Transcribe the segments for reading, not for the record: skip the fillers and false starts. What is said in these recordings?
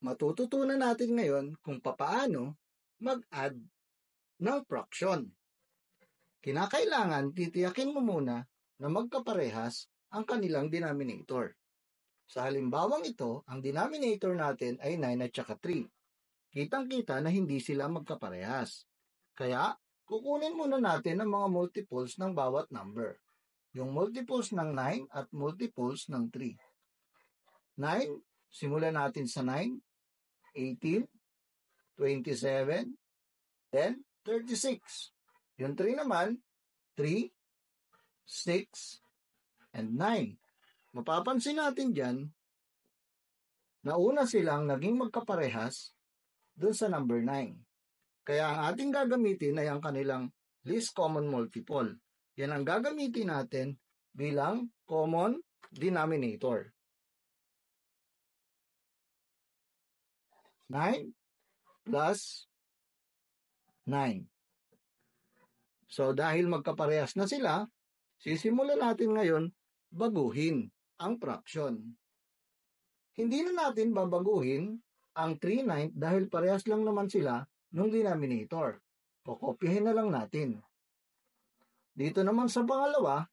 Matututunan natin ngayon kung papaano mag-add ng fraction. Kinakailangan titiyakin mo muna na magkaparehas ang kanilang denominator. Sa halimbawang ito, ang denominator natin ay 9 at saka 3. Kitang-kita na hindi sila magkaparehas. Kaya, kukunin muna natin ang mga multiples ng bawat number. Yung multiples ng 9 at multiples ng 3. 9, simulan natin sa 9, 18, 27, then 36. Yung 3 naman, 3, 6, and 9. Mapapansin natin dyan na una silang naging magkaparehas dun sa number 9. Kaya ang ating gagamitin ay ang kanilang least common multiple. Yan ang gagamitin natin bilang common denominator. 9 plus 9. So dahil magkaparehas na sila, sisimulan natin ngayon baguhin ang fraction. Hindi na natin babaguhin ang 3/9 dahil parehas lang naman sila ng denominator. Kokopyahin na lang natin. Dito naman sa pangalawa,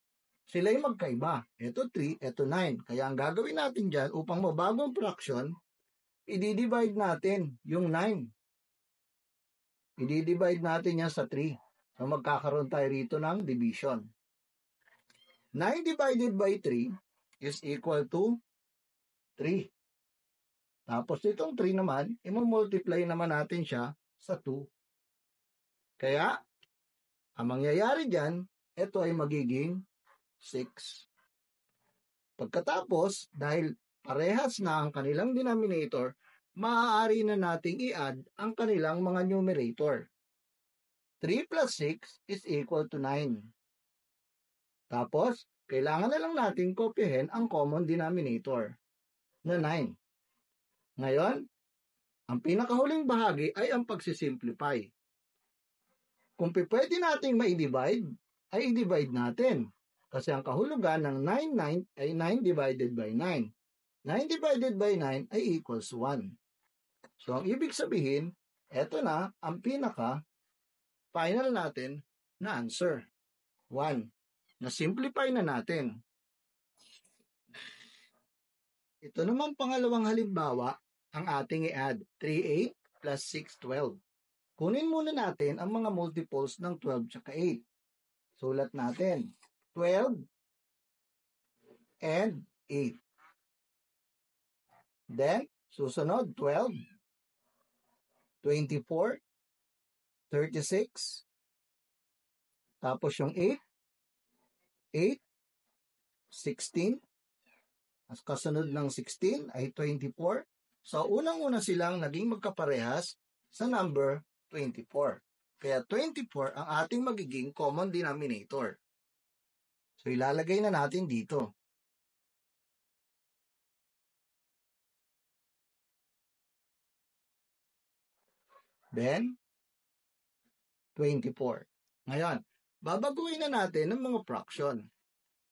sila'y magkaiba. Ito 3, ito 9. Kaya ang gagawin natin dyan upang mabago ang fraction, i-divide natin yung 9. I-divide natin yan sa 3. So magkakaroon tayo rito ng division. 9 divided by 3 is equal to 3. Tapos itong 3 naman, i-multiply naman natin siya sa 2. Kaya, ang mangyayari dyan, ito ay magiging 6. Pagkatapos, dahil parehas na ang kanilang denominator, maaari na nating i-add ang kanilang mga numerator. 3 plus 6 is equal to 9. Tapos, kailangan na lang natin kopyahin ang common denominator na 9. Ngayon, ang pinakahuling bahagi ay ang pagsisimplify. Kung pwede nating ma-divide, ay i-divide natin. Kasi ang kahulugan ng 9 ay 9 divided by 9. 9 divided by 9 ay equals 1. So, ang ibig sabihin, eto na ang pinaka-final natin na answer. 1. Na-simplify na natin. Ito naman pangalawang halimbawa, ang ating i-add 3, 8 plus 6, 12. Kunin muna natin ang mga multiples ng 12 at 8. Sulat natin, 12 and 8. Then, susunod, 12, 24, 36, tapos yung 8, 8, 16, as kasunod ng 16 ay 24. So, unang-una silang naging magkaparehas sa number 24. Kaya 24 ang ating magiging common denominator. So, ilalagay na natin dito. Then, 24. Ngayon, babaguhin na natin ng mga fraction.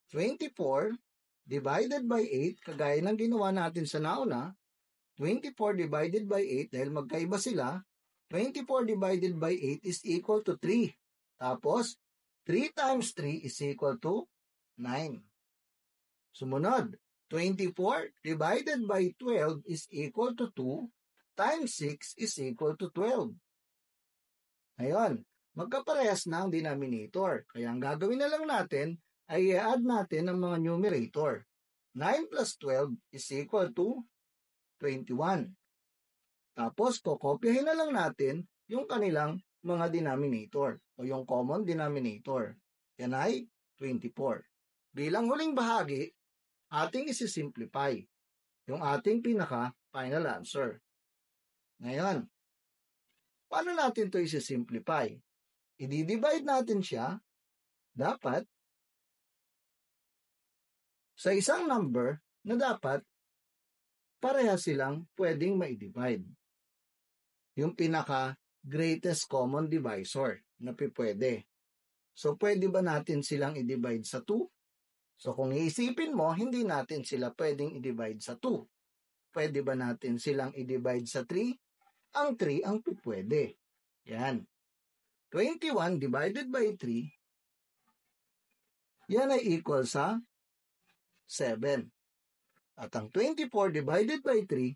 24 divided by 8, kagaya ng ginawa natin sa nauna, 24 divided by 8, dahil magkaiba sila, 24 divided by 8 is equal to 3. Tapos, 3 times 3 is equal to 9. Sumunod, 24 divided by 12 is equal to 2 times 6 is equal to 12. Ngayon, magkaparehas na ang denominator. Kaya ang gagawin na lang natin ay i-add natin ang mga numerator. 9 plus 12 is equal to 21. Tapos, kokopyahin na lang natin yung kanilang mga denominator o yung common denominator. Yan ay 24. Bilang huling bahagi, ating isi-simplify yung ating pinaka-final answer. Ngayon, paano natin ito isi-simplify? I-divide natin siya, dapat, sa isang number na dapat parehas silang pwedeng ma-divide. Yung pinaka-greatest common divisor na pwede. So, pwede ba natin silang i-divide sa 2? So, kung iisipin mo, hindi natin sila pwedeng i-divide sa 2. Pwede ba natin silang i-divide sa 3? Ang 3 ang pwede. Yan. 21 divided by 3, yan ay equal sa 7. At ang 24 divided by 3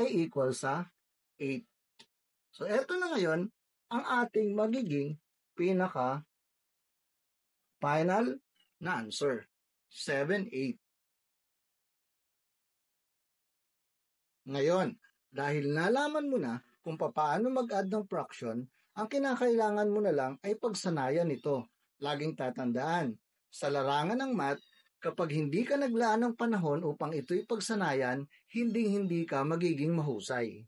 ay equal sa 8. So, eto na ngayon ang ating magiging pinaka final na answer. 7, 8. Ngayon, dahil nalaman mo na kung paano mag-add ng fraction, ang kinakailangan mo na lang ay pagsanayan ito. Laging tatandaan, sa larangan ng math, kapag hindi ka naglaan ng panahon upang ito'y pagsanayan, hindi ka magiging mahusay.